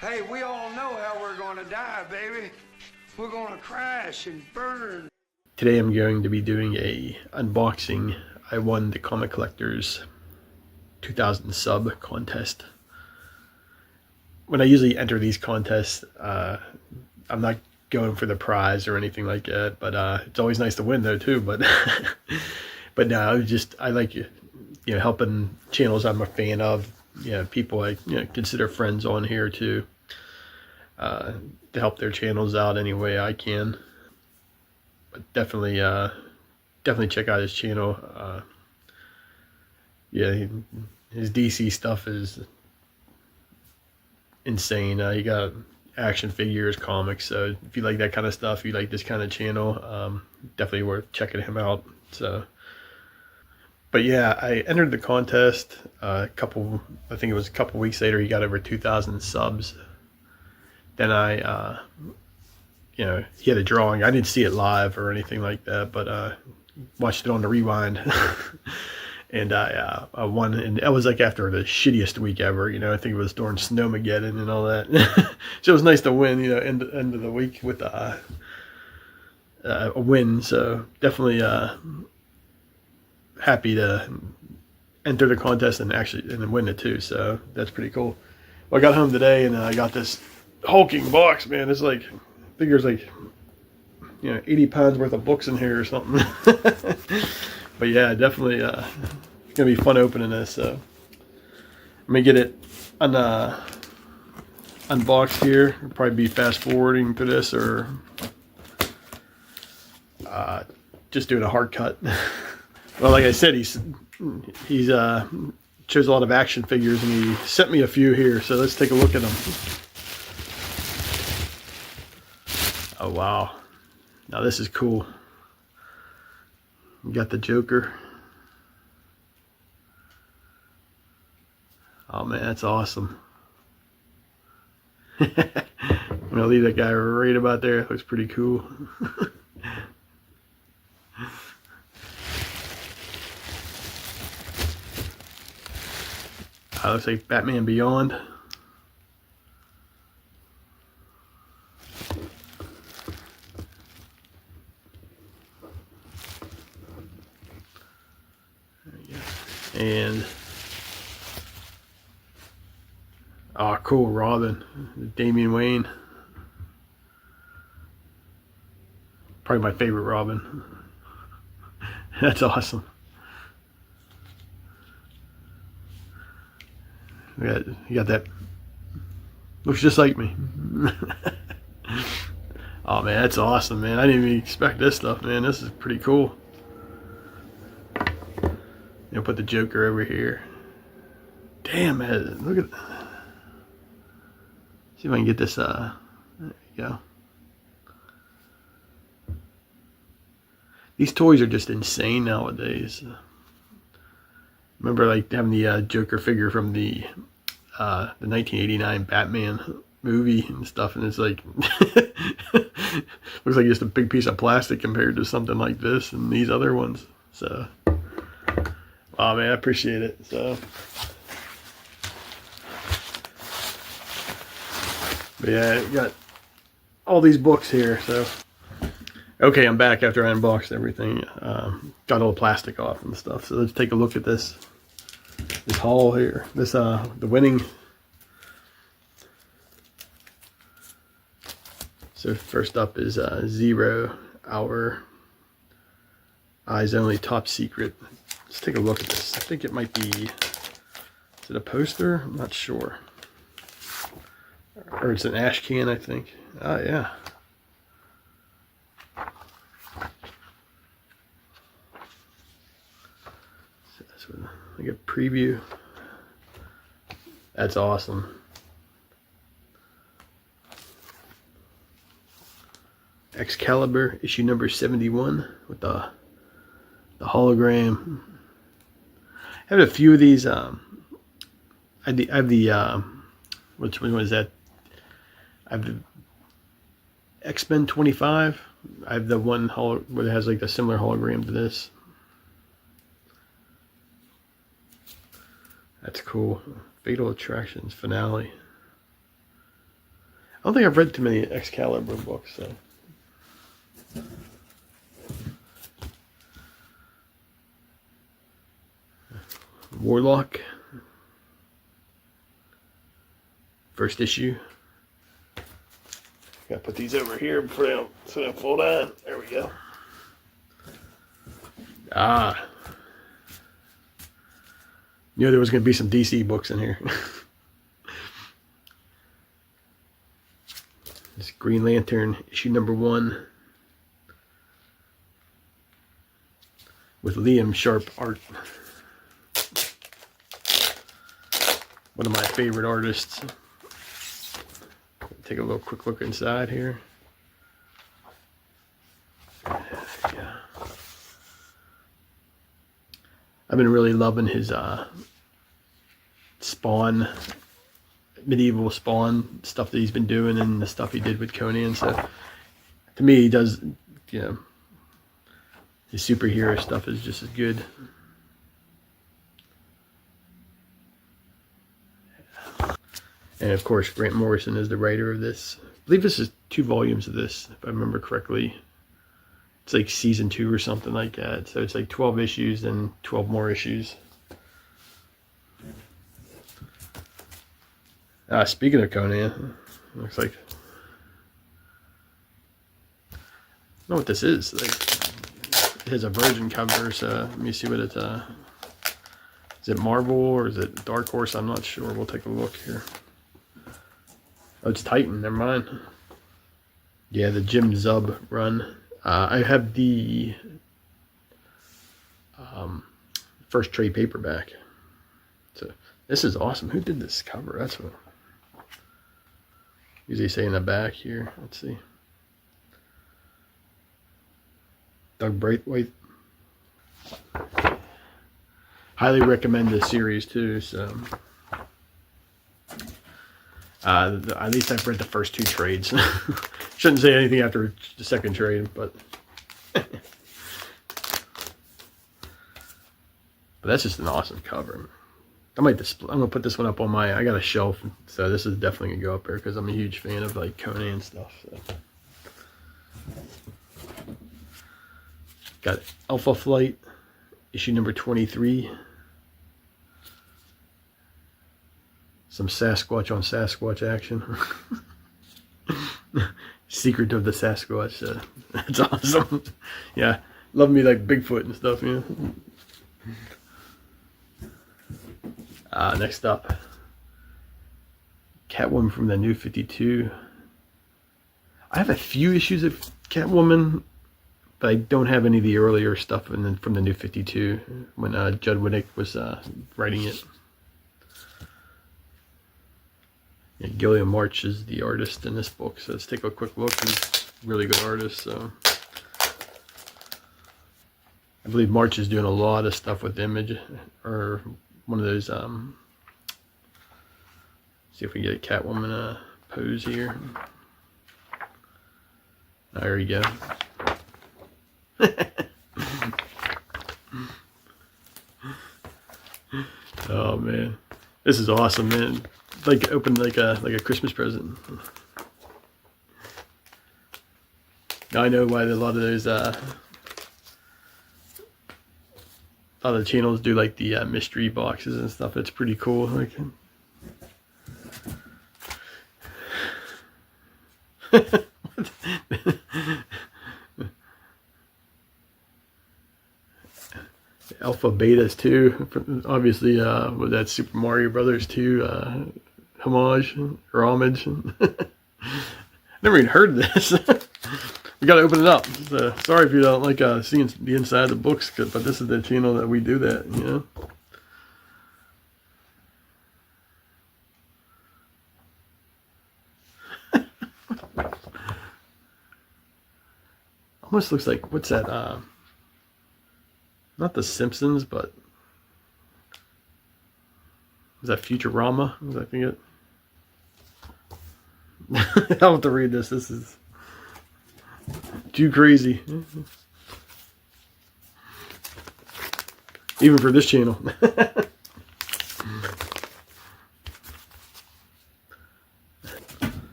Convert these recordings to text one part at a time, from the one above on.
Hey, we all know how we're gonna die, baby. We're gonna crash and burn. Today I'm going to be doing a unboxing. I won the Comic Collectors 2000 sub contest. When I usually enter these contests, I'm not going for the prize or anything like that, but it's always nice to win though too. But but no, I like helping channels I'm a fan of, people I consider friends on here too, to help their channels out any way I can. But definitely check out his channel. His DC stuff is insane. He got action figures, comics, so if you like that kind of stuff, you like this kind of channel, definitely worth checking him out. So but yeah, I entered the contest I think it was a couple weeks later. He got over 2,000 subs. Then he had a drawing. I didn't see it live or anything like that, but watched it on the rewind. And I won, and that was like after the shittiest week ever. I think it was during Snowmageddon and all that. So it was nice to win, end of the week with a win. So definitely happy to enter the contest and then win it too. So that's pretty cool. Well, I got home today and I got this hulking box, man. It's like, I think there's like 80 pounds worth of books in here or something. But yeah, definitely it's gonna be fun opening this. So I'm gonna get it unboxed here. I'll probably be fast forwarding to this or just doing a hard cut. Well, like I said, he's shows a lot of action figures, and he sent me a few here. So let's take a look at them. Oh wow! Now this is cool. You got the Joker. Oh man, that's awesome. I'm gonna leave that guy right about there. It looks pretty cool. Looks like Batman Beyond. And cool, Robin, Damian Wayne. Probably my favorite Robin. That's awesome. You got that. Looks just like me. Oh man, that's awesome, man. I didn't even expect this stuff, man. This is pretty cool. Put the Joker over here. Damn, man, look at. See if I can get this. There you go. These toys are just insane nowadays. Remember, like having the Joker figure from the 1989 Batman movie and stuff, and it's like looks like just a big piece of plastic compared to something like this and these other ones. So. Oh man, I appreciate it. So, but yeah, got all these books here. So, okay, I'm back after I unboxed everything. Got all the plastic off and stuff. So let's take a look at this haul here. This the winning. So first up is 0 Hour Eyes Only Top Secret. Let's take a look at this. I think it might be, is it a poster? I'm not sure. Or it's an ash can, I think. Oh, yeah. So that's what, like a preview. That's awesome. Excalibur, issue number 71 with the hologram. I have a few of these. I have the which one was that? I have the X-Men 25. I have the one where it has like a similar hologram to this. That's cool. Fatal Attractions finale. don't think I've read too many Excalibur books, so. Warlock. First issue. Gotta put these over here before they don't, so they don't fall down. There we go. Ah. Knew there was going to be some DC books in here. This Green Lantern, issue number 1. With Liam Sharp art. One of my favorite artists. Take a little quick look inside here. Yeah. I've been really loving his Spawn, medieval Spawn stuff that he's been doing, and the stuff he did with Conan. So to me, he does, you know, his superhero stuff is just as good. And of course, Grant Morrison is the writer of this. I believe this is 2 volumes of this, if I remember correctly. It's like season 2 or something like that. So it's like 12 issues and 12 more issues. Speaking of Conan, looks like, I don't know what this is. Like, it has a Virgin cover, so let me see what it's. Is it Marvel or is it Dark Horse? I'm not sure. We'll take a look here. Oh, it's Titan. Never mind. Yeah, the Jim Zub run. I have the first trade paperback. So this is awesome. Who did this cover? That's what. Usually say in the back here. Let's see. Doug Braithwaite. Highly recommend this series too. So. At least I've read the first 2 trades. Shouldn't say anything after the second trade, but but that's just an awesome cover. I might I'm gonna put this one up on my. I got a shelf, so this is definitely gonna go up there because I'm a huge fan of like Conan stuff. So. Got Alpha Flight, issue number 23. Some Sasquatch on Sasquatch action. Secret of the Sasquatch. That's awesome. Yeah, love me like Bigfoot and stuff. Yeah. Next up, Catwoman from the New 52. I have a few issues of Catwoman, but I don't have any of the earlier stuff from the New 52 when Judd Winick was writing it. Yeah, Gilliam March is the artist in this book, so let's take a quick look. He's a really good artist, so I believe March is doing a lot of stuff with Image, or one of those. See if we can get a Catwoman pose here. There we go. Oh man, this is awesome, man. Like open like a Christmas present. Now I know why a lot of those a lot of the channels do like the mystery boxes and stuff. It's pretty cool. Like Alpha Betas too. Obviously, with that Super Mario Brothers 2 homage or homage. Never even heard of this. We gotta open it up. So, sorry if you don't like seeing the inside of the books, but this is the channel that we do that. You know. Almost looks like, what's that? Not The Simpsons, but is that Futurama? Is I think it. I'll have to read this. This is too crazy, even for this channel.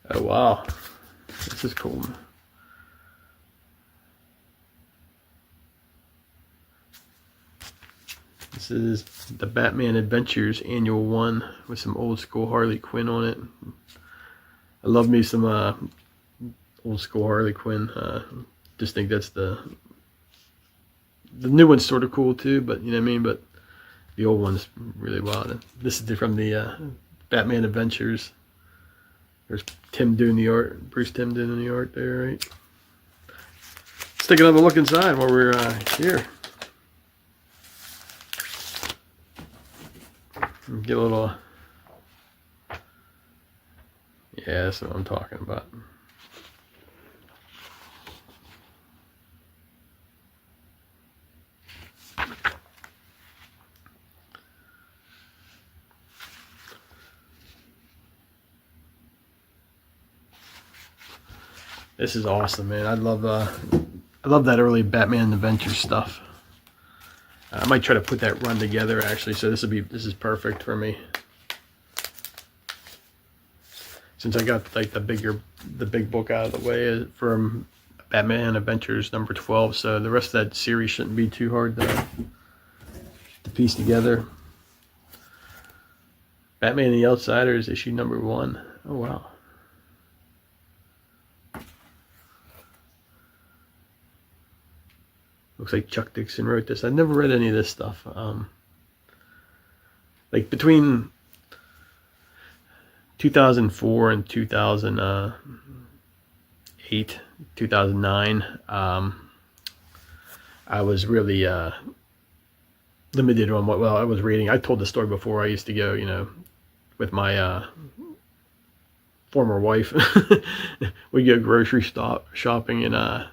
Oh wow, this is cool. This is the Batman Adventures Annual 1 with some old school Harley Quinn on it. I love me some old school Harley Quinn. Just think that's the new one's sort of cool too, but you know what I mean. But the old one's really wild. This is from the Batman Adventures. There's Tim doing the art, Bruce Timm doing the art there, right? Let's take another look inside while we're here. Get a little. Yeah, that's what I'm talking about. This is awesome, man. I love that early Batman Adventures stuff. I might try to put that run together actually, so this is perfect for me. Since I got like the big book out of the way from Batman Adventures number 12, so the rest of that series shouldn't be too hard to piece together. Batman and the Outsiders issue number 1. Oh wow. Looks like Chuck Dixon wrote this. I've never read any of this stuff. Like between 2004 and 2008, 2009, I was really limited on what I was reading. I told the story before. I used to go, you know, with my former wife. We'd go grocery shopping and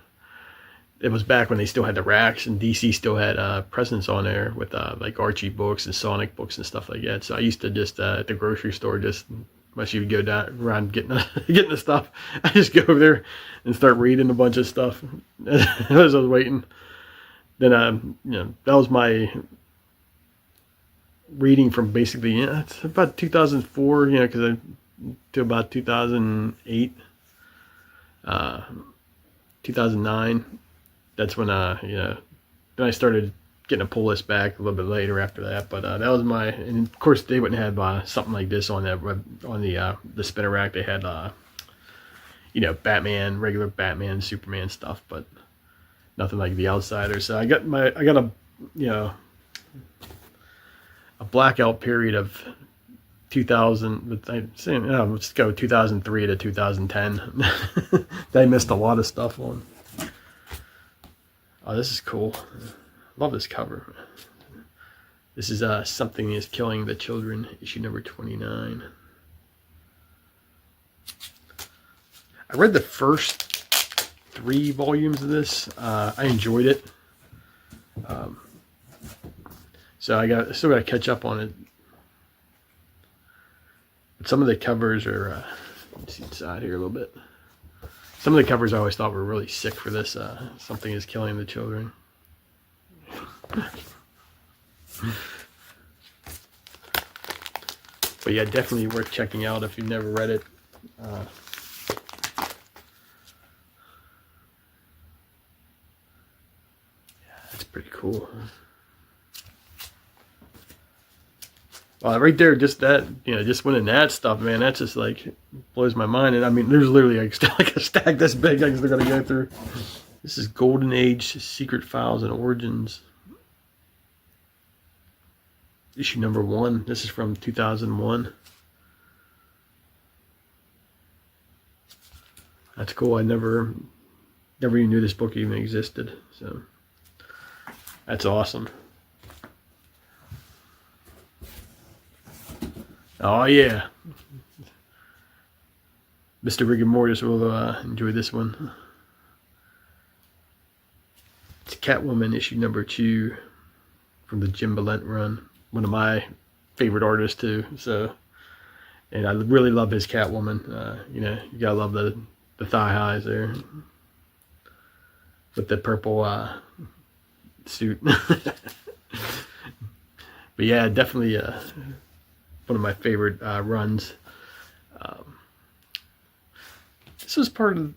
it was back when they still had the racks, and DC still had presents on there with like Archie books and Sonic books and stuff like that. So I used to just at the grocery store, just unless you would go down around getting the stuff, I just go over there and start reading a bunch of stuff as I was waiting. Then you know, that was my reading from basically, you know, it's about 2004, you know, because to about 2008, 2009. That's when you know, then I started getting a pull list back a little bit later after that. But that was my, and of course they wouldn't have something like this on that on the spinner rack. They had you know, Batman, regular Batman, Superman stuff, but nothing like the Outsiders. So I got a, you know, a blackout period of 2000. I'm saying, let's go 2003 to 2010. I missed a lot of stuff on. Oh, this is cool. Love this cover. This is Something is Killing the Children, issue number 29. I read the first 3 volumes of this. I enjoyed it. So I still got to catch up on it. But some of the covers are, let me see inside here a little bit. Some of the covers I always thought were really sick for this. Something is Killing the Children. But yeah, definitely worth checking out if you've never read it. Yeah, that's pretty cool. Well, right there, just that, you know, just winning that stuff, man, that just like blows my mind. And I mean, there's literally like a stack this big I'm still gonna go through. This is Golden Age Secret Files and Origins, issue number 1. This is from 2001. That's cool. I never even knew this book even existed. So that's awesome. Oh yeah, Mr. Rigor Mortis will enjoy this one. It's Catwoman, issue number 2 from the Jim Balent run. One of my favorite artists too. So, and I really love his Catwoman. You know, you gotta love the thigh highs there with the purple suit. But yeah, definitely one of my favorite runs. This was part of.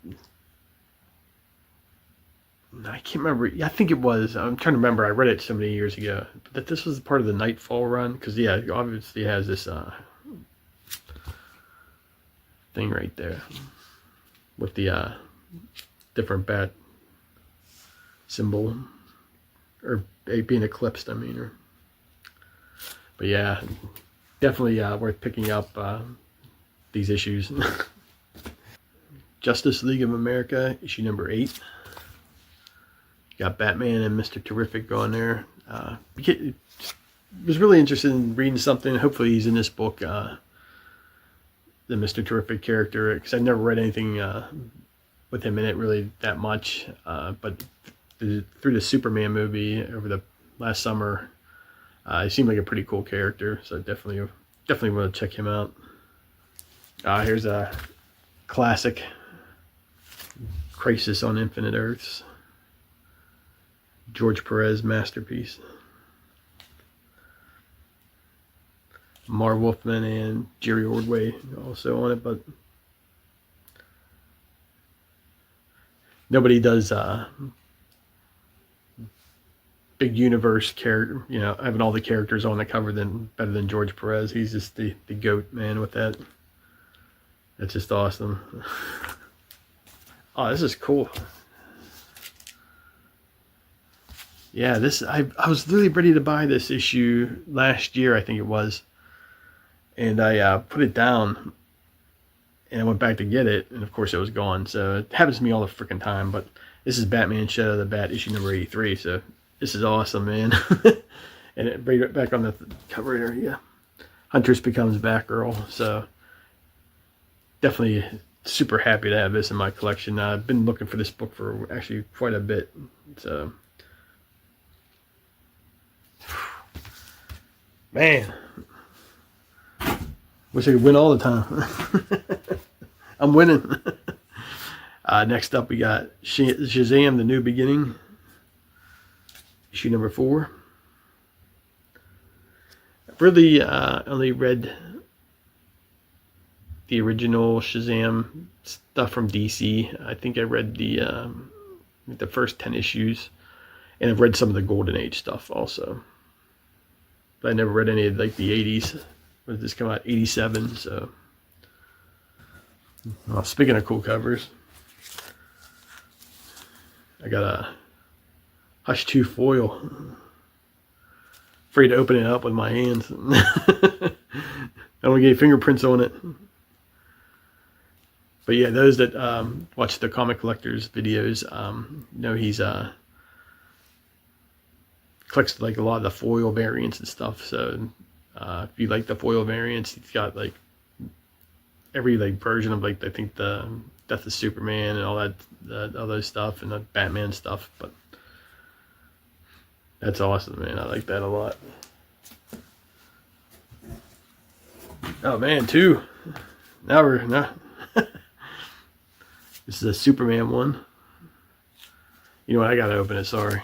I can't remember. I think it was. I'm trying to remember. I read it so many years ago. But that this was part of the Nightfall run. Because, yeah, it obviously has this thing right there. With the different bat symbol. Or being eclipsed, I mean. But, yeah, definitely worth picking up these issues. Justice League of America, issue number 8. Got Batman and Mr. Terrific going there. Was really interested in reading something. Hopefully he's in this book, the Mr. Terrific character, because I never read anything with him in it really that much. But through the Superman movie over the last summer, he seemed like a pretty cool character. So definitely want to check him out. Here's a classic Crisis on Infinite Earths. George Perez masterpiece. Mar Wolfman and Jerry Ordway also on it, but nobody does big universe character, having all the characters on the cover better than George Perez. He's just the GOAT, man, with that. That's just awesome. Oh, this is cool. Yeah, I was really ready to buy this issue last year, I think it was. And I put it down and I went back to get it, and of course it was gone. So it happens to me all the freaking time, but this is Batman Shadow of the Bat, issue number 83, so this is awesome, man. And it bring it back on the cover here, yeah. Huntress becomes Batgirl, so definitely super happy to have this in my collection. I've been looking for this book for actually quite a bit, so man, wish I could win all the time. I'm winning. Next up, we got Shazam: The New Beginning, issue number 4. I've really only read the original Shazam stuff from DC. I think I read the first 10 issues, and I've read some of the Golden Age stuff also. But I never read any of like the 80s. But this come out 87, so. Well, speaking of cool covers, I got a Hush 2 foil. Afraid to open it up with my hands. I don't want to get fingerprints on it. But yeah, those that watch the Comic Collectors videos know he's collects like a lot of the foil variants and stuff. So if you like the foil variants, he's got like every like version of like I think the Death of Superman and all that other stuff and the Batman stuff. But that's awesome, man. I like that a lot. Oh man, 2. Now we're. This is a Superman one. You know what? I gotta open it. Sorry.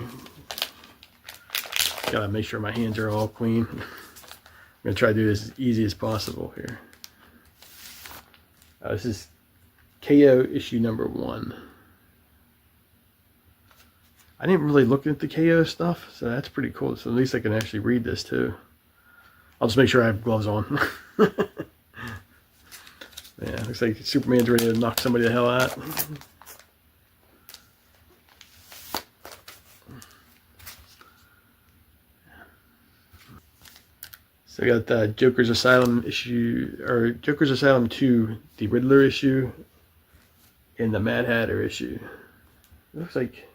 Gotta make sure my hands are all clean. I'm gonna try to do this as easy as possible here. This is KO issue number 1. I didn't really look at the KO stuff, so that's pretty cool. So at least I can actually read this too. I'll just make sure I have gloves on. Yeah, looks like Superman's ready to knock somebody the hell out. So we got the Joker's Asylum issue, or Joker's Asylum 2, the Riddler issue, and the Mad Hatter issue. It looks like.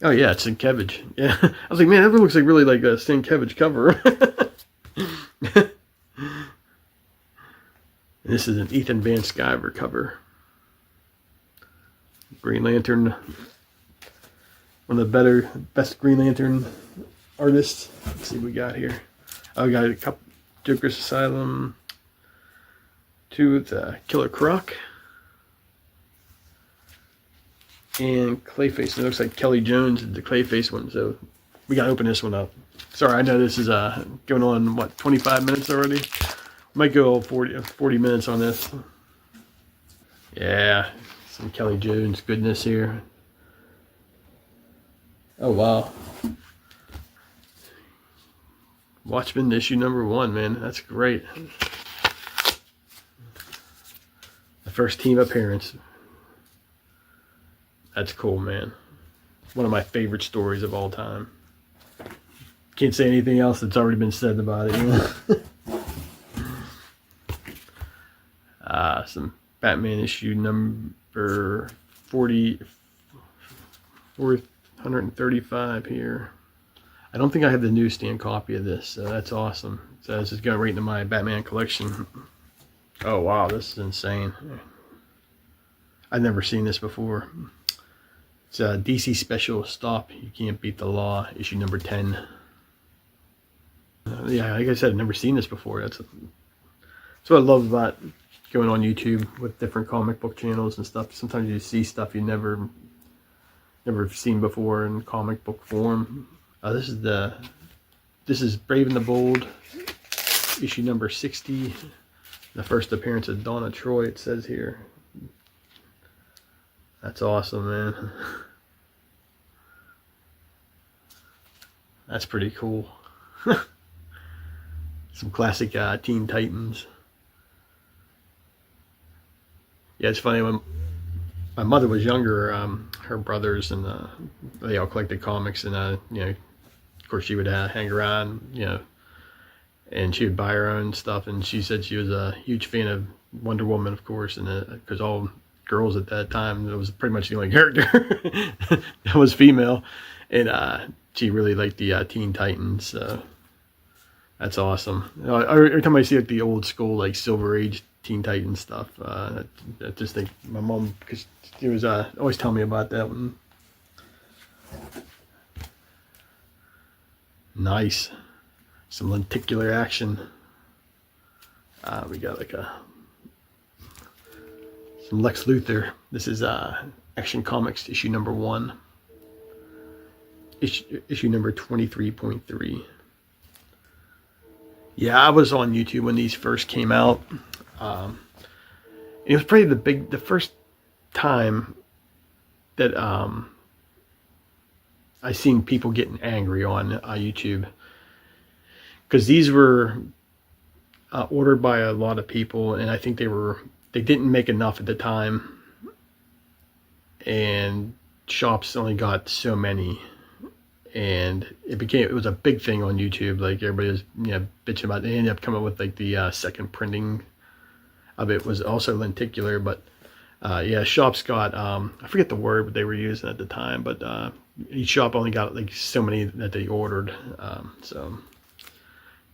Oh yeah, it's Sienkiewicz. Yeah, I was like, man, that looks like really like a Sienkiewicz cover. This is an Ethan Van Sciver cover. Green Lantern, one of the best Green Lantern artists. Let's see what we got here. Oh, we got a couple Joker's Asylum 2 with Killer Croc. And Clayface. It looks like Kelly Jones did the Clayface one, so We gotta open this one up. Sorry, I know this is going on, what, 25 minutes already? Might go 40 minutes on this. Yeah, some Kelly Jones goodness here. Oh, wow. Watchmen issue number 1, man. That's great. The first team appearance. That's cool, man. One of my favorite stories of all time. Can't say anything else that's already been said about it. You know? Some Batman issue number 435 here. I don't think I have the newsstand copy of this, so that's awesome. So this is going right into my Batman collection. Oh wow, this is insane. I've never seen this before. It's a DC Special Stop, You Can't Beat the Law, issue number 10. Yeah, like I said, I've never seen this before. That's what I love about going on YouTube with different comic book channels and stuff. Sometimes you see stuff you never seen before in comic book form. This is Brave and the Bold, issue number 60. The first appearance of Donna Troy, it says here. That's awesome, man. That's pretty cool. Some classic Teen Titans. Yeah, it's funny, when my mother was younger, her brothers and they all collected comics, and you know, of course she would hang around, you know, and she would buy her own stuff, and she said she was a huge fan of Wonder Woman, of course, and because all girls at that time, it was pretty much the only character that was female, and she really liked the Teen Titans. So that's awesome. Every time I see like the old school, like Silver Age Teen Titans stuff, I just think my mom, because she was always telling me about that one. Nice. Some lenticular action. We got like some Lex Luthor. This is Action Comics issue number 1. Issue number 23.3. Yeah, I was on YouTube when these first came out. It was probably the first time that I seen people getting angry on YouTube, because these were ordered by a lot of people, and I think they didn't make enough at the time, and shops only got so many, and it was a big thing on YouTube. Like everybody was, you know, bitching about it. They ended up coming with like the second printing of it was also lenticular, but yeah, shops got I forget the word they were using at the time, but each shop only got like so many that they ordered. So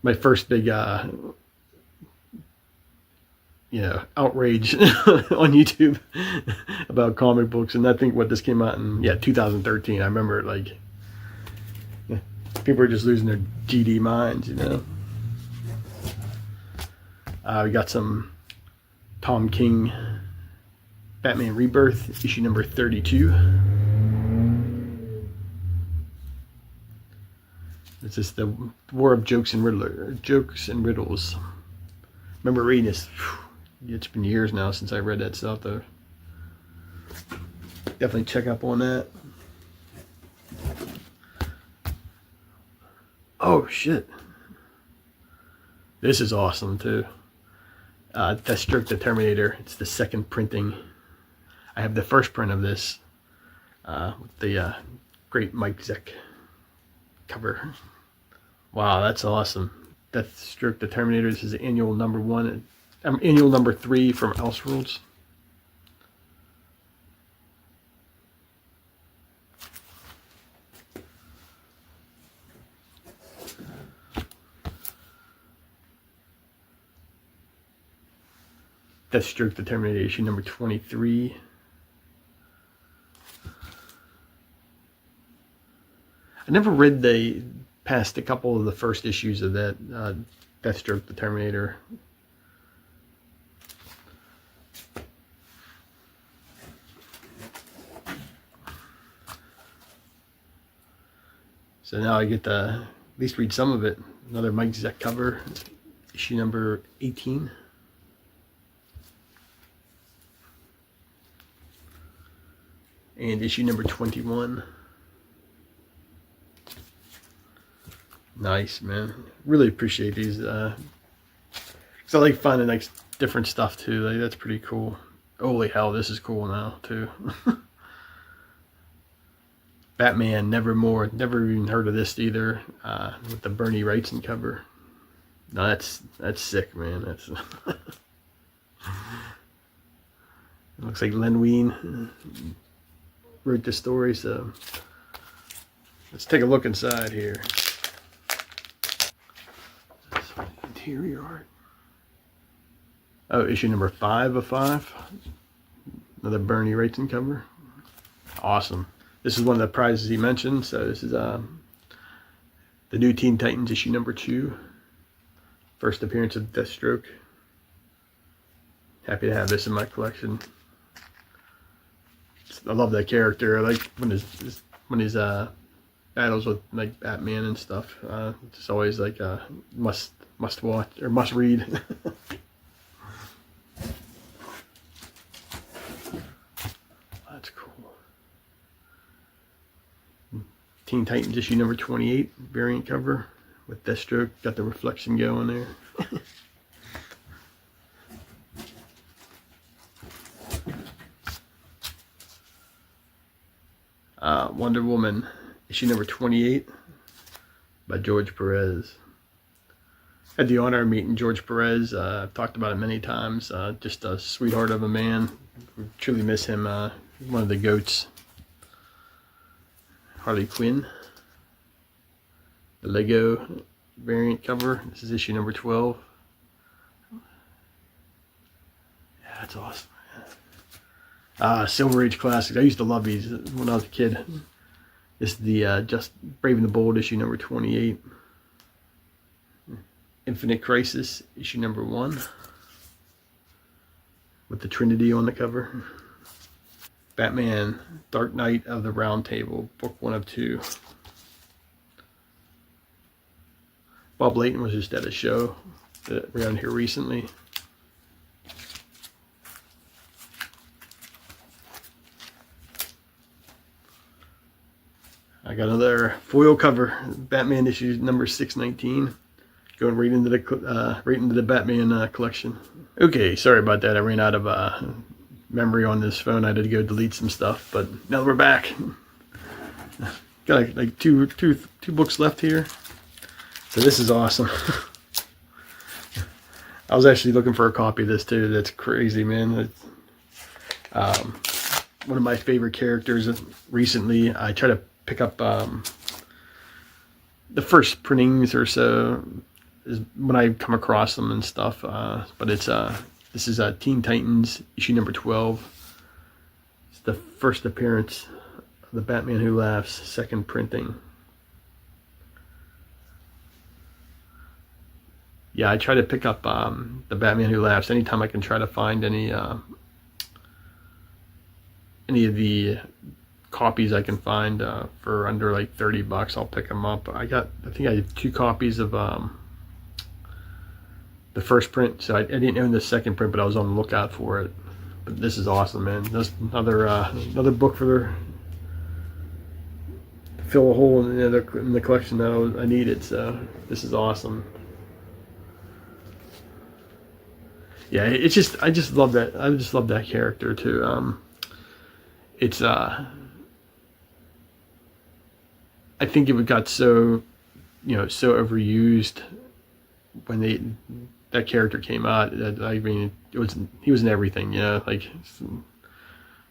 my first big you know, outrage on YouTube about comic books, and I think what this came out in 2013. I remember, like, people are just losing their GD minds, you know. We got some Tom King Batman Rebirth, issue number 32. This is the War of Jokes and Riddles. Remember reading this? It's been years now since I read that stuff, though. Definitely check up on that. Oh shit! This is awesome too. Deathstroke the Terminator. It's the second printing. I have the first print of this with the great Mike Zeck cover. Wow, that's awesome. Deathstroke the Terminator. This is annual number 1. Annual number 3 from Elseworlds. Deathstroke the Terminator, issue number 23. I never read past a couple of the first issues of that Deathstroke the Terminator. So now I get to at least read some of it. Another Mike Zeck cover, issue number 18. And issue number 21. Nice, man. Really appreciate these. Cause I like finding like different stuff too. Like, that's pretty cool. Holy hell, this is cool now too. Batman Nevermore. Never even heard of this either. With the Bernie Wrightson cover. No, that's sick, man. That's it looks like Len Wein wrote the story. So let's take a look inside here. Interior art. Oh, issue number 5 of 5. Another Bernie Wrightson cover. Awesome. This is one of the prizes he mentioned. So this is the new Teen Titans issue number 2. First appearance of Deathstroke. Happy to have this in my collection. I love that character. I like when his battles with like Batman and stuff. It's always like a must watch or must read. That's cool. Teen Titans issue number 28 variant cover with Deathstroke. Got the reflection going there. Wonder Woman issue number 28 by George Perez. Had the honor of meeting George Perez. I've talked about it many times. Just a sweetheart of a man. We truly miss him. One of the GOATs. Harley Quinn. The Lego variant cover. This is issue number 12. Yeah, that's awesome. Silver Age Classics. I used to love these when I was a kid. This is the Just Brave and the Bold issue number 28. Infinite Crisis issue number 1 with the Trinity on the cover. Batman Dark Knight of the Round Table, book 1 of 2. Bob Layton was just at a show around here recently. I got another foil cover, Batman issue number 619. Going right into the Batman collection. Okay, sorry about that. I ran out of memory on this phone. I had to go delete some stuff, but now we're back. Got like two books left here. So this is awesome. I was actually looking for a copy of this too. That's crazy, man. One of my favorite characters recently. I try to pick up the first printings or so is when I come across them and stuff. But it's this is Teen Titans issue number 12. It's the first appearance of the Batman Who Laughs, second printing. Yeah, I try to pick up the Batman Who Laughs anytime I can try to find any of the copies I can find for under like $30. I'll pick them up. I think I have 2 copies of the first print, so I didn't own the second print, but I was on the lookout for it. But this is awesome, man. That's another book for fill a hole in the collection that I needed. So this is awesome. Yeah, it's just I just love that. I just love that character too. It's I think it got so so overused when that character came out. I mean, he was in everything, like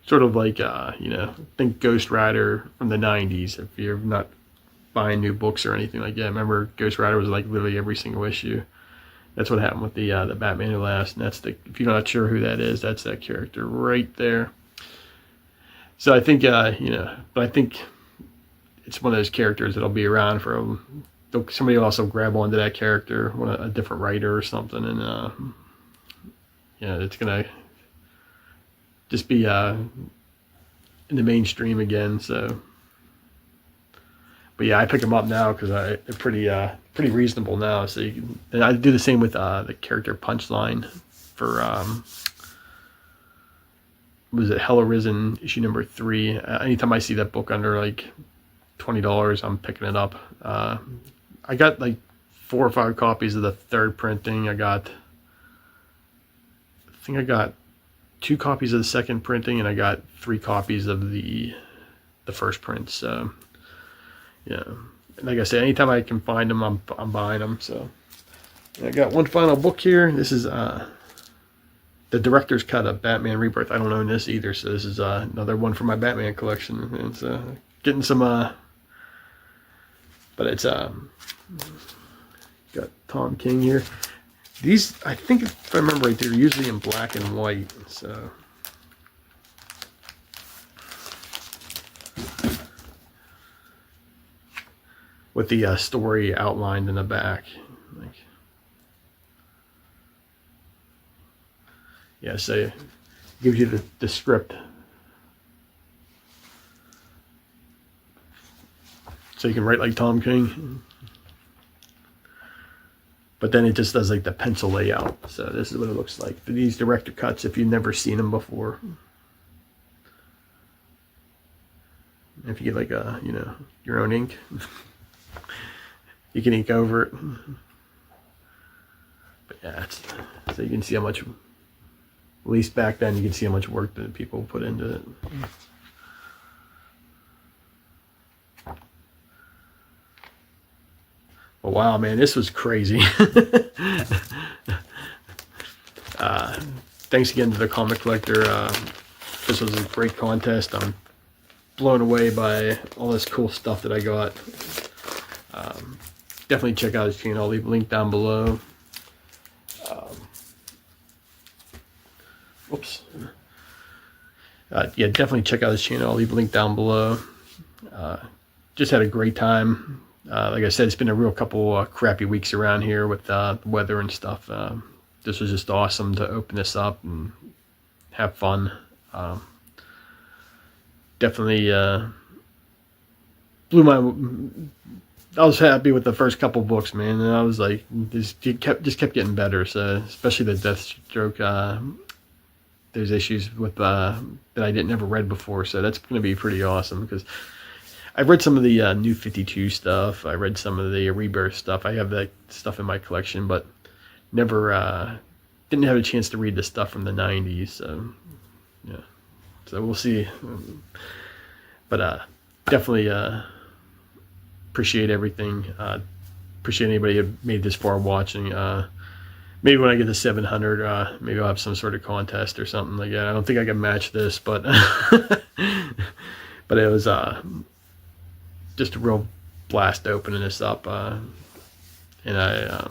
sort of like think Ghost Rider from the 90s. If you're not buying new books or anything like that, I remember Ghost Rider was like literally every single issue. That's what happened with the Batman Who Laughs, and that's if you're not sure who that is, that's that character right there. So I think but I think it's one of those characters that'll be around for somebody will also grab onto that character, a different writer or something, and it's gonna just be in the mainstream again. So But yeah, I pick them up now because they're pretty reasonable now. So and I do the same with the character Punchline for was it Hell Arisen issue number 3. Anytime I see that book under like $20, I'm picking it up. I got like 4 or 5 copies of the 3rd printing. I think I got 2 copies of the 2nd printing, and I got 3 copies of the 1st print. So yeah, like I said, anytime I can find them, I'm buying them. So I got one final book here. This is the director's cut of Batman Rebirth. I don't own this either, so this is another one for my Batman collection. It's getting some, but it's got Tom King here. These, I think if I remember right, they're usually in black and white. So with the story outlined in the back. Like, yeah, so it gives you the script. So you can write like Tom King. But then it just does like the pencil layout. So this is what it looks like for these director cuts if you've never seen them before. If you get like a, you know, your own ink, you can ink over it. But yeah, so you can see how much, at least back then, you can see how much work that people put into it. Well, wow, man, this was crazy. Thanks again to the Comic Collector. This was a great contest. I'm blown away by all this cool stuff that I got. Definitely check out his channel. I'll leave a link down below. Whoops. Yeah, definitely check out his channel. I'll leave a link down below. Just had a great time. Like I said, it's been a real couple crappy weeks around here with the weather and stuff. This was just awesome to open this up and have fun. Definitely blew my... I was happy with the first couple books, man, and I was like, it just kept getting better. So especially the Deathstroke, there's issues with that I never read before, so that's going to be pretty awesome because I've read some of the New 52 stuff. I read some of the Rebirth stuff. I have that stuff in my collection, but never didn't have a chance to read the stuff from the 90s. So yeah, so we'll see. But definitely appreciate everything. Appreciate anybody who made this far watching. Maybe when I get to 700, maybe I'll have some sort of contest or something like that. I don't think I can match this, but but it was just a real blast opening this up, and I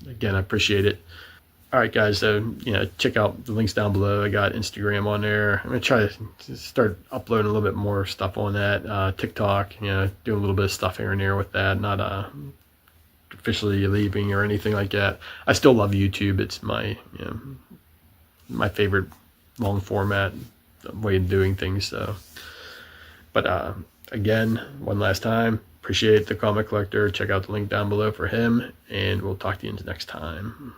again, I appreciate it. All right, guys, so check out the links down below. I got Instagram on there. I'm gonna try to start uploading a little bit more stuff on that. TikTok, doing a little bit of stuff here and there with that. Not officially leaving or anything like that. I still love YouTube. It's my my favorite long format way of doing things. So, but again, one last time, appreciate the Comic Collector. Check out the link down below for him, and we'll talk to you next time.